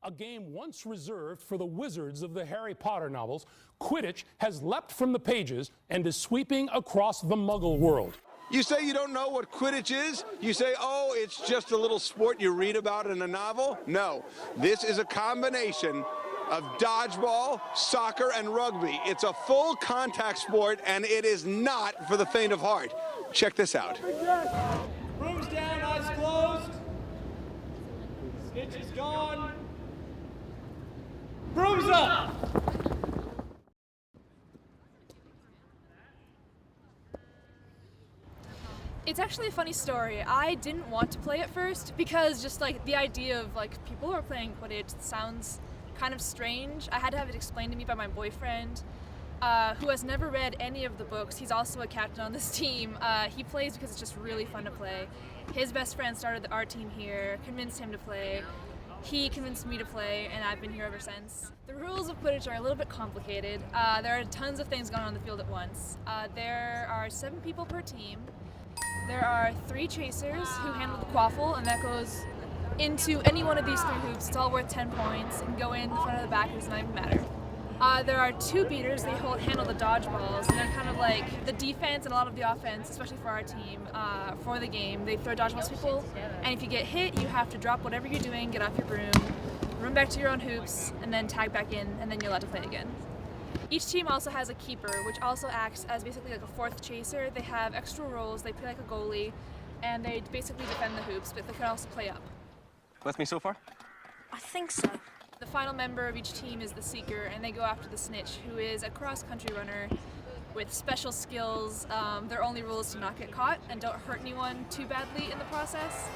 A game once reserved for the wizards of the Harry Potter novels, Quidditch has leapt from the pages and is sweeping across the Muggle world. You say you don't know what Quidditch is? You say, oh, it's just a little sport you read about in a novel? No, this is a combination of dodgeball, soccer, and rugby. It's a full contact sport, and it is not for the faint of heart. Check this out. Brooms down, eyes closed. Snitch is gone. Brooms up! It's actually a funny story. I didn't want to play at first because just like the idea of like people who are playing Quidditch sounds kind of strange. I had to have it explained to me by my boyfriend, who has never read any of the books. He's also a captain on this team. He plays because it's just really fun to play. His best friend started our team here, convinced him to play. He convinced me to play, and I've been here ever since. The rules of Quidditch are a little bit complicated. There are tons of things going on the field at once. There are 7 people per team. There are 3 chasers who handle the quaffle, and that goes into any one of these 3 hoops. It's all worth 10 points. It can go in the front or the back, it does not even matter. There are 2 beaters. They handle the dodgeballs, and they're kind of like the defense and a lot of the offense, especially for our team, for the game. They throw dodgeballs at people, and if you get hit, you have to drop whatever you're doing, get off your broom, run back to your own hoops, and then tag back in, and then you're allowed to play again. Each team also has a keeper, which also acts as basically like a 4th chaser. They have extra roles, they play like a goalie, and they basically defend the hoops, but they can also play up. With me so far? I think so. The final member of each team is the seeker, and they go after the snitch, who is a cross-country runner with special skills. Their only rule is to not get caught and don't hurt anyone too badly in the process.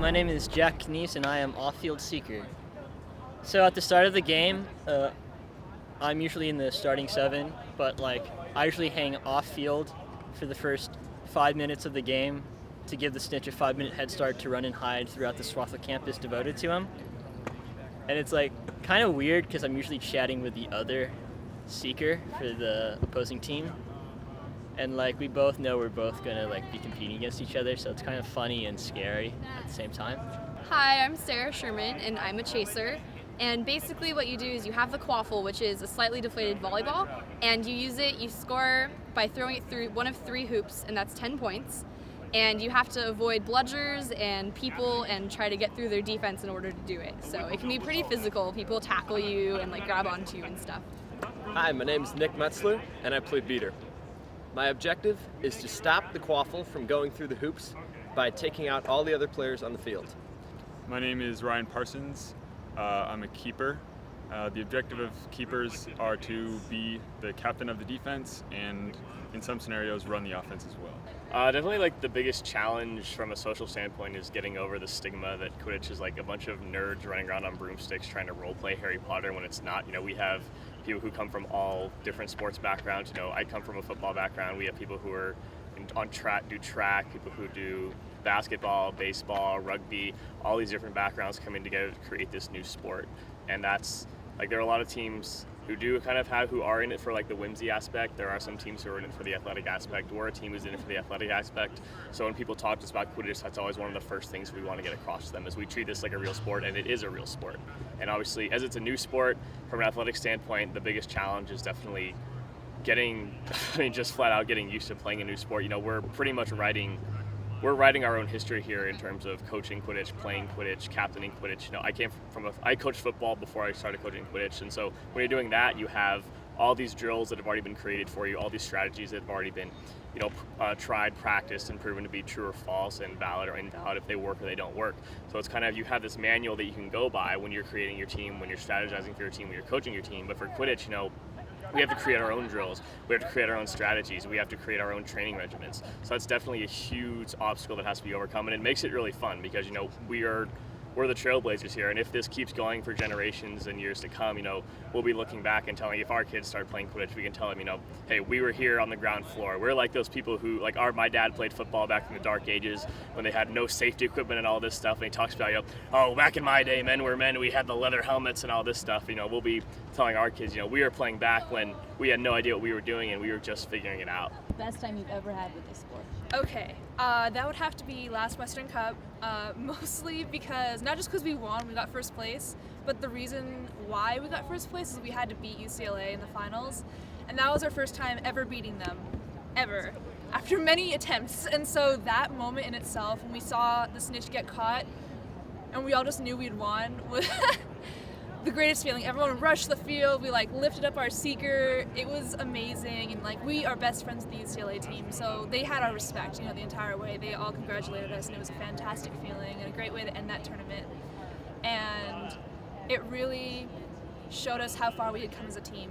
My name is Jack Knies and I am off-field seeker. So at the start of the game, I'm usually in the starting 7, but I usually hang off-field for the first 5 minutes of the game to give the snitch a 5-minute head start to run and hide throughout the swath of campus devoted to him. And it's kind of weird because I'm usually chatting with the other seeker for the opposing team. And we both know we're both gonna be competing against each other, so it's kind of funny and scary at the same time. Hi, I'm Sarah Sherman and I'm a chaser. And basically what you do is you have the quaffle, which is a slightly deflated volleyball, and you use it, you score by throwing it through one of 3 hoops, and that's 10 points. And you have to avoid bludgers and people and try to get through their defense in order to do it. So it can be pretty physical. People tackle you and grab onto you and stuff. Hi, my name is Nick Metzler and I play beater. My objective is to stop the quaffle from going through the hoops by taking out all the other players on the field. My name is Ryan Parsons. I'm a keeper. The objective of keepers are to be the captain of the defense and in some scenarios run the offense as well. Definitely the biggest challenge from a social standpoint is getting over the stigma that Quidditch is a bunch of nerds running around on broomsticks trying to role play Harry Potter when it's not. We have people who come from all different sports backgrounds. I come from a football background. We have people who are on track, do track, people who do basketball, baseball, rugby, all these different backgrounds coming together to create this new sport. And that's there are a lot of teams who do kind of who are in it for the whimsy aspect. There are some teams who are in it for the athletic aspect. We're a team who's in it for the athletic aspect. So when people talk to us about Quidditch, that's always one of the first things we want to get across to them is we treat this like a real sport, and it is a real sport. And obviously, as it's a new sport, from an athletic standpoint, the biggest challenge is definitely just flat out getting used to playing a new sport. We're pretty much writing our own history here in terms of coaching Quidditch, playing Quidditch, captaining Quidditch. I coached football before I started coaching Quidditch, and so when you're doing that, you have all these drills that have already been created for you, all these strategies that have already been, tried, practiced, and proven to be true or false, and valid or invalid if they work or they don't work. So it's you have this manual that you can go by when you're creating your team, when you're strategizing for your team, when you're coaching your team. But for Quidditch, we have to create our own drills, we have to create our own strategies, we have to create our own training regimens. So that's definitely a huge obstacle that has to be overcome, and it makes it really fun because, you know, we're the trailblazers here, and if this keeps going for generations and years to come, you know, we'll be looking back and telling, if our kids start playing Quidditch, we can tell them, you know, hey, we were here on the ground floor. We're like those people who, like, my dad played football back in the dark ages when they had no safety equipment and all this stuff, and he talks about, you know, oh, back in my day, men were men, we had the leather helmets and all this stuff. You know, we'll be telling our kids, you know, we were playing back when we had no idea what we were doing and we were just figuring it out. Best time you've ever had with this sport? Okay, that would have to be last Western Cup, mostly because, not just because we won, we got first place, but the reason why we got first place is we had to beat UCLA in the finals, and that was our first time ever beating them, ever, after many attempts. And so that moment in itself, when we saw the snitch get caught, and we all just knew we'd won, was the greatest feeling. Everyone rushed the field, we like lifted up our seeker, it was amazing, and like we are best friends with the UCLA team, so they had our respect, you know, the entire way. They all congratulated us, and it was a fantastic feeling and a great way to end that tournament. And it really showed us how far we had come as a team,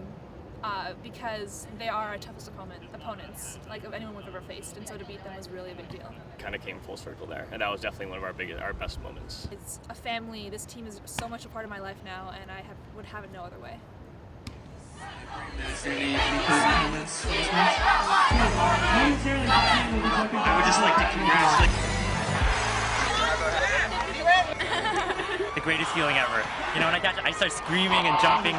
because they are our toughest opponents, like of anyone we've ever faced, and so to beat them was really a big deal. Kind of came full circle there, and that was definitely one of our best moments. It's a family. This team is so much a part of my life now, and I would have it no other way. I would just like to congratulate. The greatest feeling ever. You know, when I started screaming and jumping.